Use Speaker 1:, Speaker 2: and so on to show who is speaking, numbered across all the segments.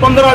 Speaker 1: 15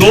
Speaker 1: 2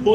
Speaker 1: 2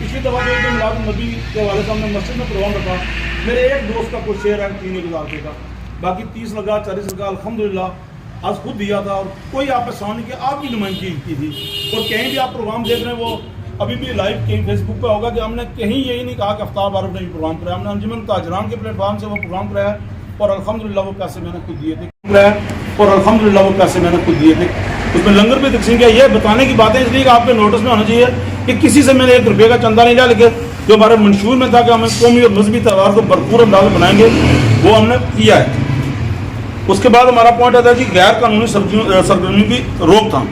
Speaker 1: پچھلی دفعہ جو میلاد النبی کے حوالے سے ہم نے مسجد میں پروگرام رکھا، میرے ایک دوست کا کوئی شیئر ہے 3,000 روپے کا، باقی 30 لگا 40 لگا، الحمدللہ آج خود دیا تھا، اور کوئی آپ پہ سوال نہیں کیا، آپ کی نمائندگی کی تھی. اور کہیں بھی آپ پروگرام دیکھ رہے ہیں وہ ابھی بھی لائیو کہیں فیس بک پہ ہوگا کہ ہم نے کہیں یہی نہیں کہا کہ افطار عارف نے بھی پروگرام کرایا، ہم نے انجمن تاجران کے پلیٹ فارم سے وہ پروگرام کرایا اور الحمدللہ وہ پیسے میں نے خود دیے تھے اور الحمدللہ وہ پیسے میں نے خود دیے تھے. اس میں لنگر بھی تقسیم کیا. یہ بتانے کی باتیں اس لیے کہ آپ کے نوٹس میں ہونا چاہیے کہ کسی سے میں نے 1 روپے کا چندہ نہیں لیا، لیکن جو ہمارے منشور میں تھا کہ ہم قومی اور مذہبی تہوار کو بھرپور انداز میں بنائیں گے وہ ہم نے کیا ہے. اس کے بعد ہمارا پوائنٹ آتا ہے کہ غیر قانونی سرگرمیوں کی روک تھام.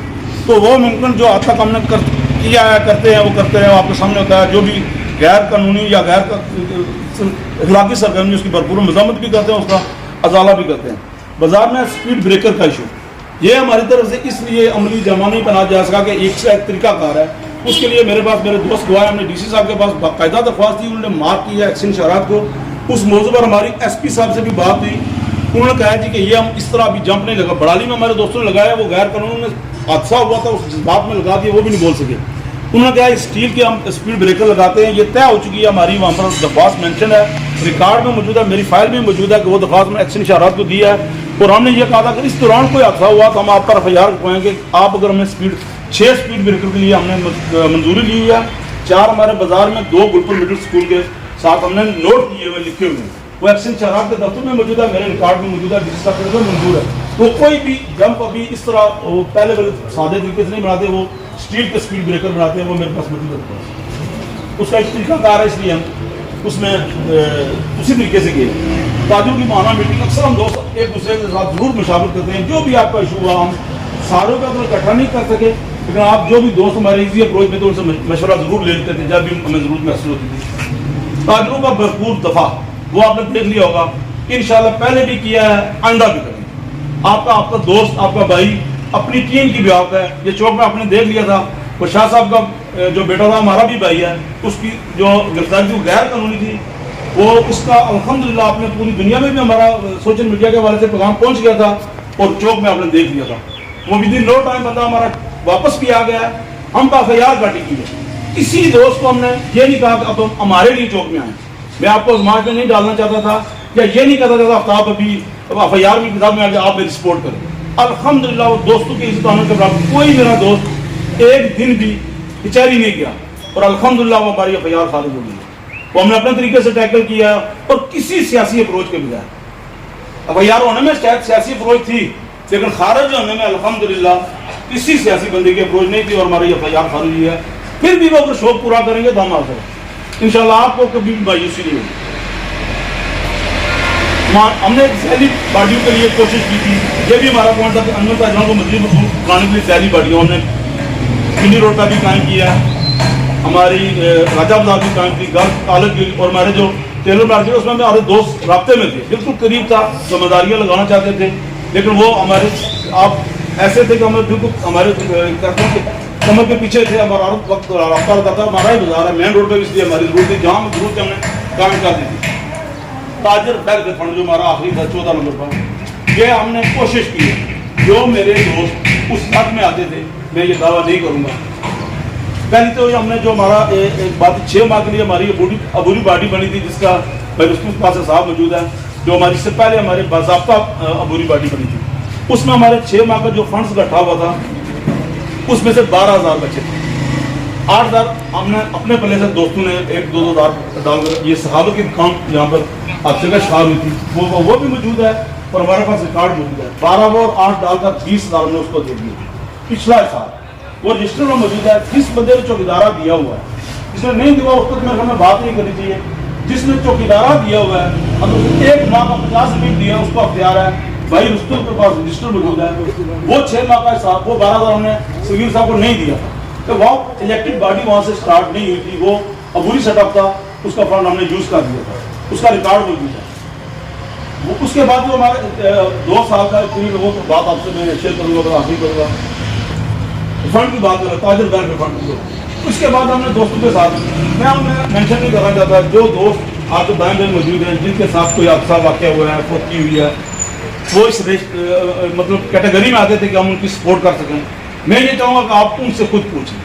Speaker 1: تو وہ ممکن جو آج تک ہم نے کیا ہے کرتے ہیں وہ آپ کے سامنے ہوتا ہے. جو بھی غیر قانونی یا غیر اخلاقی سرگرمی اس کی بھرپور مذمت بھی کرتے ہیں، اس کا ازالہ بھی کرتے ہیں. بازار میں اسپیڈ بریکر کا ایشو یہ ہماری طرف سے اس لیے عملی جامع نہیں بنا جا سکا کہ ایک سے ایک طریقہ کار ہے. اس کے لیے میرے دوست گواہ ہم نے DC صاحب کے پاس باقاعدہ درخواست دی، انہوں نے مارک کیا ایکسن شرائط کو. اس موضوع پر ہماری SP صاحب سے بھی بات ہوئی، انہوں نے کہا جی کہ یہ ہم اس طرح ابھی جمپ نہیں لگا. بڑالی میں ہمارے دوستوں نے لگایا، وہ غیر قانونی حادثہ ہوا تھا، اس جذبات میں لگا دیا، وہ بھی نہیں بول سکے. انہوں نے کہا اسٹیل کے ہم اسپیڈ بریکر لگاتے ہیں، یہ طے ہو چکی ہے ہماری، وہاں پر درخواست مینشن ہے، ریکارڈ میں موجود ہے، میری فائل میں موجود ہے کہ وہ درخواست میں ایکشن اشارات کو دیا ہے. اور ہم نے یہ کہا تھا کہ اس دوران کوئی حادثہ ہوا تو ہم آپ پر FIR رکھوائیں گے. آپ اگر ہمیں 6 اسپیڈ بریکر کے لیے ہم نے منظوری لی ہوئی ہے، 4 ہمارے بازار میں، 2 گلپور مڈل اسکول کے ساتھ ہم نے نوٹ کیے ہوئے لکھے ہوئے، وہ ایکشن اشارات کے دفتر میں موجود ہے، میرے ریکارڈ میں موجود ہے، DC صاحب کے منظور ہے. تو کوئی بھی جمپ ابھی اس طرح وہ پہلے سادے طریقے سے نہیں بناتے، وہ اسٹیل کے اسپیڈ بریکر بناتے ہیں، وہ میرے پاس موجود ہے. اس کا ایک طریقہ کار ہے، اس لیے ہم اس میں اسی طریقے سے کیے. تاجروں کی ماہانہ میٹنگ اکثر ہم دوست ایک دوسرے کے ساتھ ضرور مشاورت کرتے ہیں. جو بھی آپ کا ایشو ہوا ہم ساروں کا تو اکٹھا نہیں کر سکے، لیکن آپ جو بھی دوست ہمارے ایزی اپروچ میں تو ان سے مشورہ ضرور لے لیتے تھے جب بھی ہمیں ضرورت محسوس ہوتی تھی. تاجروں کا بھرپور دفاع وہ آپ نے دیکھ لیا ہوگا، انشاءاللہ پہلے بھی کیا ہے، آئندہ بھی کریں. آپ کا دوست، آپ کا بھائی اپنی ٹیم کی بیاوت ہے. یہ چوک میں آپ نے دیکھ لیا تھا، وہ شاہ صاحب کا جو بیٹا تھا ہمارا بھی بھائی ہے، اس کی جو گرفتاری جو غیر قانونی تھی وہ اس کا الحمدللہ آپ نے پوری دنیا میں بھی ہمارا سوشل میڈیا کے حوالے سے پیغام پہنچ گیا تھا، اور چوک میں آپ نے دیکھ لیا تھا. وہ ودن نو ٹائم بندہ ہمارا واپس بھی آ گیا ہے. ہم کا FIR کاٹی کی ہے. کسی دوست کو ہم نے یہ نہیں کہا کہ اب ہمارے لیے چوک میں آئیں. میں آپ کو آزمائش میں نہیں ڈالنا چاہتا تھا، یا یہ نہیں کہتا تھا آفتاب ابھی FIR کی کتاب میں آ کے آپ میری سپورٹ کریں. الحمدللہ وہ دوستوں کی عزت آنے کے برابر کوئی میرا دوست ایک دن بھی کچہری نہیں گیا، اور الحمدللہ وہ ہماری FIR خارج ہو گئی. وہ ہم نے اپنے طریقے سے ٹیکل کیا، اور کسی سیاسی اپروچ کے بجائے. FIR ہونے میں شاید سیاسی اپروچ تھی، لیکن خارج ہونے میں الحمدللہ کسی سیاسی بندے کی اپروچ نہیں تھی، اور ہماری FIR خارج ہوئی ہے. پھر بھی وہ اگر شوق پورا کریں گے تو ہم آ سکتے انشاءاللہ. آپ کو کبھی بھی مایوسی نہیں ہوگی. ہم نے سیلی باڈیوں کے لیے کوشش کی تھی، یہ بھی ہمارا پوائنٹ تھا کہ انجمن تاجروں کو مزید مقبول بنانے کے لیے سیلی باڈیوں ہم نے پنڈی روڈ کا بھی قائم کیا ہے، ہماری راجہ بازار بھی قائم کی، گرد عالت کی، اور ہمارے جو ٹیلر مارکیٹ اس میں ہمارے دوست رابطے میں تھے، بالکل قریب تھا، ذمہ داریاں لگانا چاہتے تھے، لیکن وہ ہمارے آپ ایسے تھے کہ ہمیں بالکل ہمارے کمر کے پیچھے تھے. ہمارا وقت رابطہ رہتا تھا، ہمارا ہی بازار ہے مین روڈ پہ، اس لیے ہماری ضرورت تھی، جہاں ضرورت ہم نے قائم کر دی تھی. تاجر بیگ فنڈ جو ہمارا آخری تھا 14 نمبر پر، یہ ہم نے کوشش کی ہے. جو میرے دوست اس حق میں آتے تھے، میں یہ دعویٰ نہیں کروں گا. پہلی تو ہم نے جو ہمارا ایک بات 6 ماہ کے لیے ہماری عبوری پارٹی بنی تھی، جس کا بھائی رسم پاس صاحب موجود ہے، جو ہماری اس سے پہلے ہمارے باضابطہ عبوری پارٹی بنی تھی. اس میں ہمارے 6 ماہ کا جو فنڈز اکٹھا ہوا تھا، اس میں سے 12,000 بچے تھے. 8,000 ہم نے اپنے پلے سے دوستوں نے 1-2 ہزار ڈال کر یہ صحابہ کی کام یہاں پر حادثے کا شکار ہوئی تھی، وہ بھی موجود ہے، اور ہمارے پاس ریکارڈ موجود ہے. 12 اور 8 ڈال کر 20,000 نے اس کو دے دیا. پچھلا سال وہ رجسٹر میں موجود ہے. جس بندے نے چوکیدارہ دیا ہوا ہے، جس نے نہیں دیا اس کو میرے ہمیں بات نہیں کرنی چاہیے. جس نے چوکیدارہ دیا ہوا ہے، اب 1 ماہ کا 50 روپئے دیا، اس کو اختیار ہے. بھائی رستم کے پاس رجسٹر موجود ہے، وہ 6 ماہ کا حساب، وہ 12,000 ہم نے سگیر صاحب کو نہیں دیا تھا. تو وہ الیکٹڈ باڈی وہاں سے سٹارٹ نہیں ہوئی تھی، وہ عبوری سیٹ اپ تھا، اس کا فنڈ ہم نے یوز کر دیا تھا. اس کا ریکارڈ موجود ہے. اس کے بعد جو ہمارے 2 سال کا پوری لوگوں کو بات آپ سے میں شیئر کروں گا، آخری کروں گا. فنڈ کی بات کریں، تاجر بینک کے فنڈ کی. اس کے بعد ہم نے دوستوں کے ساتھ، میں انہیں مینشن نہیں کرنا چاہتا، جو دوست آپ کے دائیں بائیں موجود ہیں، جن کے ساتھ کوئی حادثہ واقع ہوا ہے، فوت کی ہوئی ہے، وہ اس مطلب کیٹیگری میں آتے تھے کہ ہم ان کی سپورٹ کر سکیں. میں یہ چاہوں گا کہ آپ ان سے خود پوچھیں،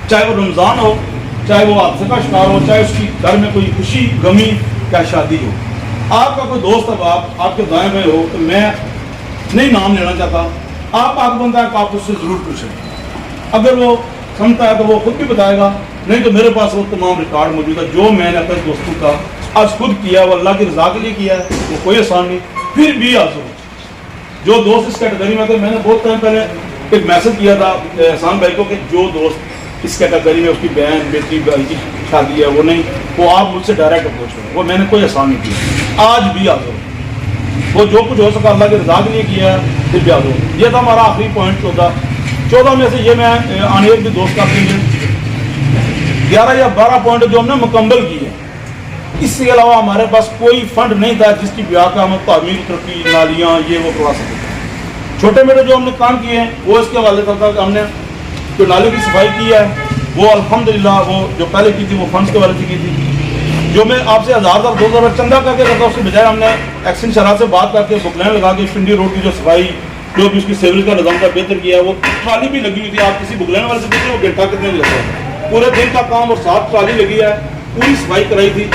Speaker 1: چاہے وہ رمضان ہو، چاہے وہ حادثے کا شکار ہو، چاہے اس کی گھر میں کوئی خوشی غمی یا شادی ہو. آپ کا کوئی دوست اب آپ کے دائیں بائیں ہو تو میں نہیں نام لینا چاہتا، آپ بنتا ہے کہ آپ اس سے ضرور پوچھیں. اگر وہ سمجھتا ہے تو وہ خود بھی بتائے گا، نہیں تو میرے پاس وہ تمام ریکارڈ موجود ہے جو میں نے اپنے دوستوں کا آج خود کیا ہے، وہ اللہ کی رضا کے لیے کیا ہے، وہ کوئی آسان نہیں. پھر بھی آزو جو دوست اس کیٹیگری میں تھے، میں نے بہت ٹائم پہلے ایک میسج کیا تھا احسان بھائی کو کہ جو دوست اس کیٹیگری میں اس کی بہن بیٹی بھائی کی شادی ہے وہ نہیں، وہ آپ مجھ سے ڈائریکٹ اپروچ کریں. وہ میں نے کوئی احسان نہیں کیا، آج بھی آزو وہ جو کچھ ہو سکا اللہ کی رضا کے لیے کیا ہے، پھر بھی آزو. یہ تھا ہمارا آخری پوائنٹ 14 میں سے. یہ میں آنے بھی دوست کا 11 یا 12 پوائنٹ جو ہم نے مکمل کیے. اس کے علاوہ ہمارے پاس کوئی فنڈ نہیں تھا جس کی بیاہ کا ہم تعمیر ترقی نالیاں یہ وہ کروا سکتے. چھوٹے میٹے جو ہم نے کام کیے ہیں وہ اس کے حوالے تھا کہ ہم نے جو نالے کی صفائی کی ہے وہ الحمدللہ وہ جو پہلے کی تھی وہ فنڈس کے حوالے سے کی تھی. جو میں آپ سے 1000 2000 چندہ کر کے کرتا اس کے بجائے ہم نے ایکسن شرح سے بات کر کے بکلین لگا کے پنڈی روڈ کی جو صفائی جو بھی اس کی سیوریج کا نظام کا بہتر کیا ہے. وہ ٹرالی بھی لگی ہوئی تھی، آپ کسی بکلین والے سے دیکھیں وہ گھنٹہ کتنے لگتا ہے، پورے دن کا کام اور 7 ٹرالی لگی ہے، پوری صفائی کرائی تھی.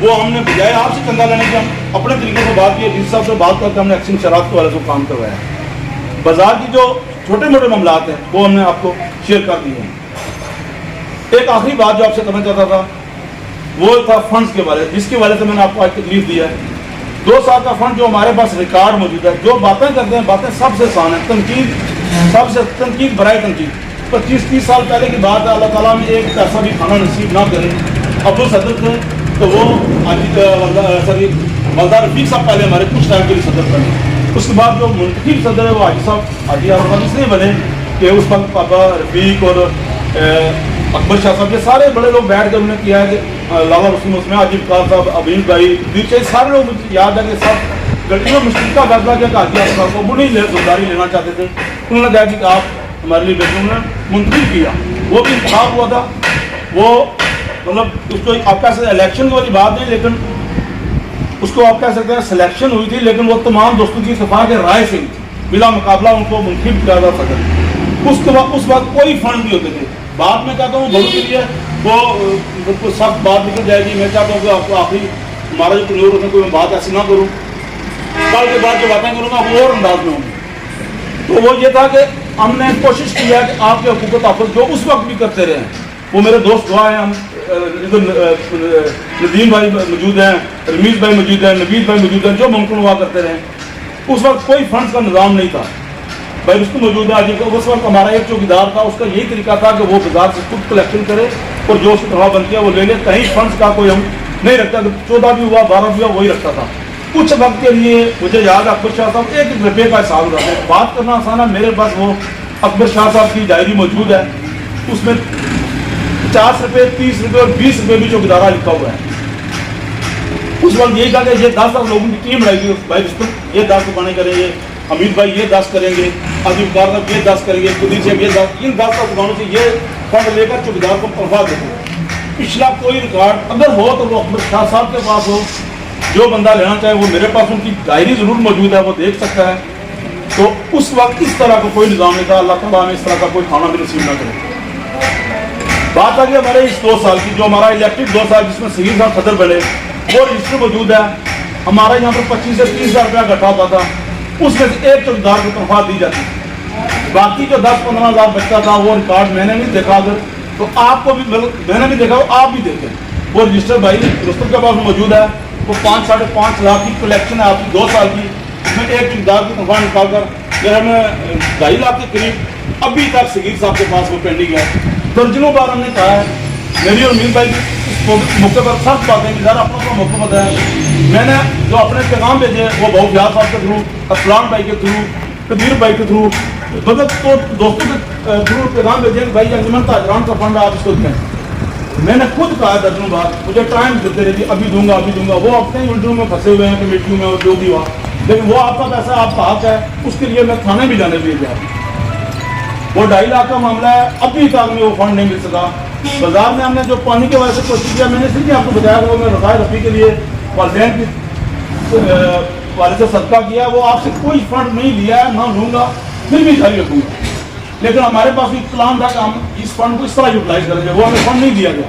Speaker 1: وہ ہم نے بجائے آپ سے چندہ لینے کے ہم اپنے طریقے سے بات کی، جس صاحب سے بات کر کے ہم نے ایکسن شرائط کے والے سے کام کروایا. بازار کی جو چھوٹے موٹے معاملات ہیں وہ ہم نے آپ کو شیئر کر دیے ہیں. ایک آخری بات جو آپ سے کرنا چاہتا تھا وہ تھا فنڈز کے بارے، جس کے والے سے میں نے آپ کو آج تکلیف دیا ہے. 2 سال کا فنڈ جو ہمارے پاس ریکارڈ موجود ہے، جو باتیں کرتے ہیں باتیں سب سے آسان ہے، سب سے تنقید برائے تنقید. 25-30 سال پہلے کی بات ہے، اللہ تعالیٰ میں ایک پیسہ بھی کھانا نصیب نہ کرے. عبدال صدر تھے تو وہ والدہ رفیق صاحب پہلے ہمارے کچھ ٹائم کے لیے صدر بنے. اس کے بعد جو منتخب صدر ہے وہ حاجی صاحب حاجی عرفان اس لیے بنے کہ اس وقت پاپا رفیق اور اکبر شاہ صاحب یہ سارے بڑے لوگ بیٹھ کے انہوں نے کیا ہے کہ لالا رسول اس میں عجیب خان صاحب ابیل بھائی دیچے سارے لوگ مجھے یاد ہے کہ سب گھٹیوں مشترکہ فیصلہ کیا کہ حاجی عرفان کو وہ نہیں ذمہ لینا چاہتے تھے. انہوں نے کہا کہ آپ ہمارے لیے بیٹھے، انہوں نے منتخب کیا. وہ بھی انتخاب ہوا تھا، وہ مطلب اس کو آپ کہہ سکتے ہیں الیکشن والی بات نہیں، لیکن اس کو آپ کہہ سکتے ہیں سلیکشن ہوئی تھی، لیکن وہ تمام دوستوں کی اتفاق رائے سے بلا مقابلہ ان کو منتخب کیا جا سکتا. اس وقت کوئی فنڈ نہیں ہوتے تھے. بعد میں چاہتا ہوں بڑوں کے لیے وہ سخت بات نکل جائے گی. میں چاہتا ہوں کہ آپ کو آخری ہمارا جو پلیور ہوتا ہے کوئی بات ایسی نہ کروں، کل کے بعد جو باتیں کروں گا وہ اور انداز میں ہوں گی. تو وہ یہ تھا کہ ہم نے کوشش کی ہے کہ آپ کے حقوق و تحفظ جو اس وقت بھی کرتے رہے ہیں. وہ میرے دوست دعا ہیں، ہم ندیم بھائی موجود ہیں، رمیز بھائی موجود ہیں، نوید بھائی موجود ہیں، جو ممکن ہوا کرتے رہے. اس وقت کوئی فنڈز کا نظام نہیں تھا. بھائی اس کو موجود ہے جی اس وقت ہمارا ایک چوکیدار تھا، اس کا یہی طریقہ تھا کہ وہ بازار سے خود کلیکشن کرے اور جو اس کی تنخواہ بنتی ہے وہ لے لے. کہیں فنڈز کا کوئی ہم نہیں رکھتا. 14 بھی ہوا 12 بھی ہوا وہی رکھتا تھا. کچھ وقت کے لیے مجھے یاد ہے اکبر شاہ صاحب 1 روپے کا حساب ہوتا ہے. بات کرنا آسان ہے، میرے پاس وہ اکبر شاہ صاحب کی ڈائری موجود ہے، اس میں 50 روپے 30 روپے اور 20 روپے بھی چوکیدارہ لکھا ہوا ہے. اس وقت یہی کہا کہ یہ 10 لوگوں کی ٹیم رہے گی، بھائی یہ 10 دکانیں کریں گے، امیر بھائی یہ 10 کریں گے، عظیم کار صاحب یہ 10 کریں گے، قدیر صاحب یہ 10، ان 10 دکانوں سے یہ فنڈ لے کر چوکیدار کو تنخواہ دیتے. پچھلا کوئی ریکارڈ اگر ہو تو وہ اکبر شاہ صاحب کے پاس ہو، جو بندہ لینا چاہے وہ میرے پاس ان کی ڈائری ضرور موجود ہے، وہ دیکھ سکتا ہے. تو اس وقت اس طرح کا کوئی نظام نہیں تھا. اللہ تعالیٰ ہمیں اس طرح کا کوئی کھانا بھی نصیب نہ کرے. بات آ گئی ہمارے اس 2 سال کی، جو ہمارا الیکٹرک 2 سال جس میں صغیر صاحب صدر بنے، وہ رجسٹر موجود ہے. ہمارے یہاں پر 25 سے 30 ہزار روپیہ گھٹا ہوتا تھا، اس میں سے ایک چوکیدار کو تنخواہ دی جاتی تھی. باقی جو 10-15 ہزار بچتا تھا وہ ریکارڈ میں نے نہیں دیکھا، اگر تو آپ کو بھی میں نے بھی دیکھا، آپ بھی دیکھیں. وہ رجسٹر بھائی رستم کے پاس موجود ہے. وہ 5-5.5 لاکھ کی کلیکشن ہے آپ کی 2 سال کی. اس میں ایک چوکیدار کی تنخواہ نکال کر ہمیں 2.5 لاکھ کے قریب ابھی تک صغیر صاحب کے پاس وہ پینڈنگ ہے. درجنوں بار ہم نے کہا ہے، میری اور میر بھائی اس موقع پر سخت باتیں کہ ذرا اپنا موقع پتہ ہے. میں نے جو اپنے پیغام بھیجے وہ بہت فیاض صاحب کے تھرو، اسلام بھائی کے تھرو، قدیر بھائی کے تھرو، مطلب تو دوستوں کے تھرو پیغام بھیجے کہ بھائی انجمن تاجران کا فنڈ آپ اس کو دیں. میں نے خود کہا درجنوں بار مجھے ٹائم دیتے رہیے، ابھی دوں گا ابھی دوں گا. وہ اپنے الٹیوں میں پھنسے ہوئے ہیں کمیٹیوں میں اور جو بھی ہوا، لیکن وہ آپ کا پیسہ آپ کا حق ہے. اس کے لیے میں تھانے بھی جانے دیے گیا. وہ 2.5 لاکھ کا معاملہ ہے، ابھی تک میں وہ فنڈ نہیں مل سکا. بازار میں ہم نے جو پانی کی وجہ سے کوشش کیا، میں نے صرف آپ کو بتایا کہ وہ میں رضائے رفیع کے لیے والدین کی والد سے صدقہ کیا. وہ آپ سے کوئی فنڈ نہیں لیا ہے، نہ لوں گا، پھر بھی جاری رکھوں گا. لیکن ہمارے پاس بھی پلان تھا کہ ہم اس فنڈ کو اس طرح یوٹیلائز کریں گے. وہ ہمیں فنڈ نہیں دیا گیا.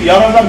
Speaker 1: 11,000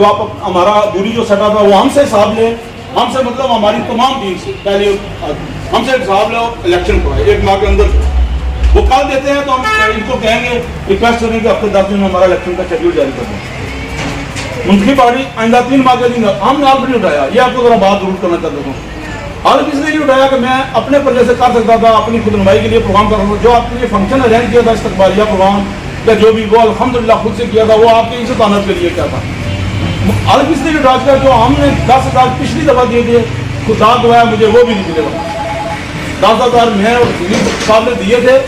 Speaker 1: تو آپ ہمارا دوری جو سیٹ اپ ہے وہ ہم سے حساب لیں, ہم سے مطلب ہماری تمام ٹیم سے پہلے ہم سے حساب لو, الیکشن کو ہے 1 ماہ کے اندر وہ کل دیتے ہیں تو ہم ان کو کہیں گے, ریکویسٹ کریں گے ہفتے 10 دن میں ہمارا الیکشن کا شیڈیول جاری کر دیں. منتخب پارٹی آئندہ 3 ماہ کے دن ہم نے آلریڈی اٹھایا, یہ آپ کو ذرا بات ضرور کرنا چاہتا ہوں. اور اس لیے اٹھایا کہ میں اپنے پرجے سے کر سکتا تھا, اپنی خود نمائی کے لیے پروگرام کر رہا تھا, جو آپ کے لیے فنکشن ارینج کیا تھا استقبالیہ پروگرام یا جو بھی وہ الحمدللہ خود سے کیا تھا, وہ آپ کے عزت آنت کے لیے کیا تھا. اور اس لیے اٹھا کر جو ہم نے 10,000 پچھلی دفعہ دیے تھے, خدا دعا مجھے وہ بھی نہیں ملے گا. 10,000 میں اور سیل صاحب نے دیے تھے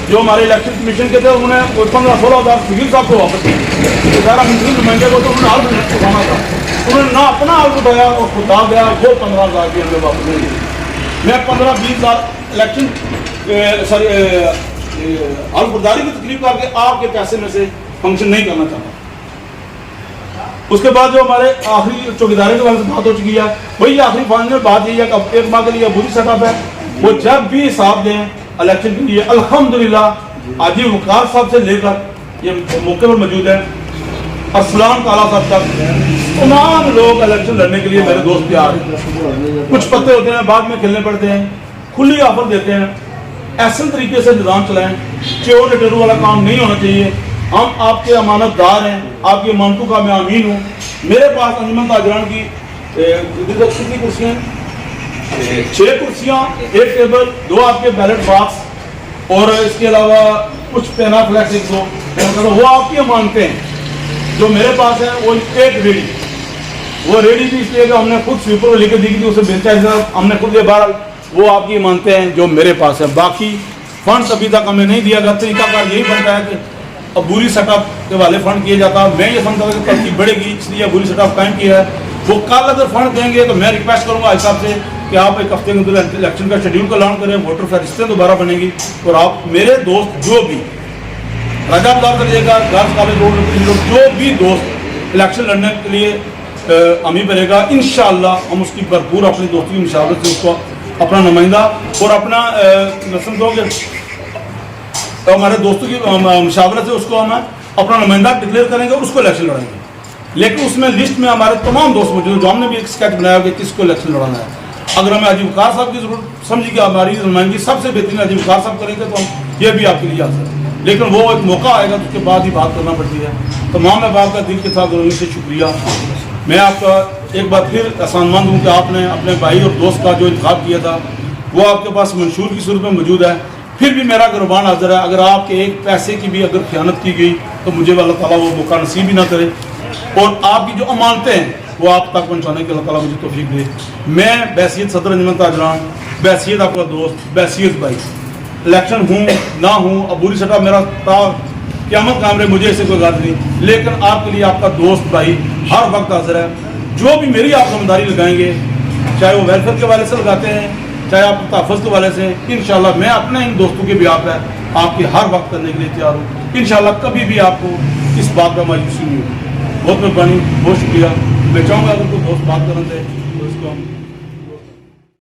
Speaker 1: جو ہمارے الیکشن کمیشن کے تھے, انہوں نے 15-16,000 سیل صاحب کو واپس کیا. سارا منتخب نمائندے کو تو انہوں نے حال اٹھانا تھا, انہوں نے نہ اپنا حال اٹھایا اور خدا گیا وہ 15,000 کی ہمیں واپس نہیں دی. میں 15-20,000 الیکشن سوری حال برداری کی تکلیف کر کے آپ کے پیسے میں سے فنکشن نہیں کرنا چاہتا. اس کے بعد جو ہمارے آخری چوکیداری کے بارے میں بات ہو چکی ہے, وہی آخری فائنل بات یہ ہے کہ 1 ماہ کے لیے عبوری سیٹ اپ ہے, وہ جب بھی حساب دیں الیکشن کے لیے الحمدللہ عاجی وقار صاحب سے لے کر یہ موقع پر موجود ہے ارسلان کالا صاحب تک تمام لوگ الیکشن لڑنے کے لیے میرے دوست تیار ہیں. کچھ پتے ہوتے ہیں بعد میں کھیلنے پڑتے ہیں, کھلی آفر دیتے ہیں, احسن طریقے سے نظام چلائیں, چور ڈٹرو والا کام نہیں ہونا چاہیے. ہم آپ کے امانت دار ہیں, آپ کی امانتوں کا میں امین ہوں. میرے پاس انجمن تاجران کی کتنی کرسیاں ہیں, 6 کرسیاں, 1 ٹیبل, 2 آپ کے بیلٹ باکس اور اس کے علاوہ کچھ پینا فلیکس 100 وہ آپ کی امانتیں ہیں. جو میرے پاس ہے وہ 1 ریڈی, وہ ریڈی بھی اس لیے کہ ہم نے خود سویپر کو لے کے دی تھی, اسے بیچا ہے ہم نے خود لے بہرحال وہ آپ کی امانتیں ہیں جو میرے پاس ہے. باقی فنڈس ابھی تک ہمیں نہیں دیا گیا. طریقہ کار یہی بنتا ہے کہ عبوری سیٹ اپ کے والے فنڈ کیے جاتا. میں یہ سمجھتا ہوں کہ ترتیب بڑھے گی, اس لیے عبوری سیٹ اپ قائم کیا ہے. وہ کل اگر فنڈ دیں گے تو میں ریکویسٹ کروں گا حساب سے کہ آپ 1 ہفتے کے اندر الیکشن کا شیڈیول کا اعلان کریں, ووٹر فہرستیں دوبارہ بنے گی, اور آپ میرے دوست جو بھی راجہ بازار کریے گا, گرلز کالج روڈ جو بھی دوست الیکشن لڑنے کے لیے امی بنے گا, انشاءاللہ ہم اس کی بھرپور اپنی دوستی کی مشاورت سے اس کو اپنا نمائندہ اور اپنا سمجھو کہ ہمارے دوستوں کی مشاورت سے اس کو ہم اپنا نمائندہ ڈکلیئر کریں گے اور اس کو الیکشن لڑائیں گے. لیکن اس میں لسٹ میں ہمارے تمام دوست موجود ہیں, جو ہم نے بھی ایک اسکیچ بنایا کہ کس کو الیکشن لڑانا ہے. اگر ہمیں عجیب وقار صاحب کی ضرورت سمجھی کہ ہماری نمائندگی سب سے بہترین عجیب وقار صاحب کریں گے تو ہم یہ بھی آپ کے لیے حاضر ہیں. لیکن وہ ایک موقع آئے گا تو اس کے بعد ہی بات کرنا پڑتی ہے. تمام احباب کا دل کے ساتھ ضروری سے شکریہ. میں آپ کا ایک بار پھر احسان مند ہوں کہ آپ نے اپنے بھائی اور دوست کا جو انتخاب کیا تھا وہ آپ کے پاس منشور کی صورت میں موجود ہے. پھر بھی میرا قربان حاضر ہے, اگر آپ کے ایک پیسے کی بھی اگر خیانت کی گئی تو مجھے اللہ تعالیٰ وہ موقع نصیب ہی نہ کرے, اور آپ کی جو امانتیں ہیں وہ آپ تک پہنچانے کے اللہ تعالیٰ مجھے توفیق دے. میں بحیثیت صدر انجمن تاجران, بحیثیت آپ کا دوست, بحیثیت بھائی, الیکشن ہوں نہ ہوں, عبوری سیٹ اپ میرا قیامت قائم رہے, مجھے اسے کوئی غرض نہیں, لیکن آپ کے لیے آپ کا دوست بھائی ہر وقت حاضر ہے. جو بھی میری آپ ذمہ داری لگائیں گے, چاہے وہ ویلفیئر کے والے سے لگاتے ہیں, چاہے آپ تحفظ کے والے سے, انشاءاللہ میں اپنے ان دوستوں کے بھی آپ کی ہر وقت کرنے کے لیے تیار ہوں. انشاءاللہ کبھی بھی آپ کو اس بات کا مایوسی نہیں ہوگی. بہت مہربانی, بہت شکریہ. میں چاہوں گا اگر کوئی دوست بات کرنا چاہے تو اس کو ہم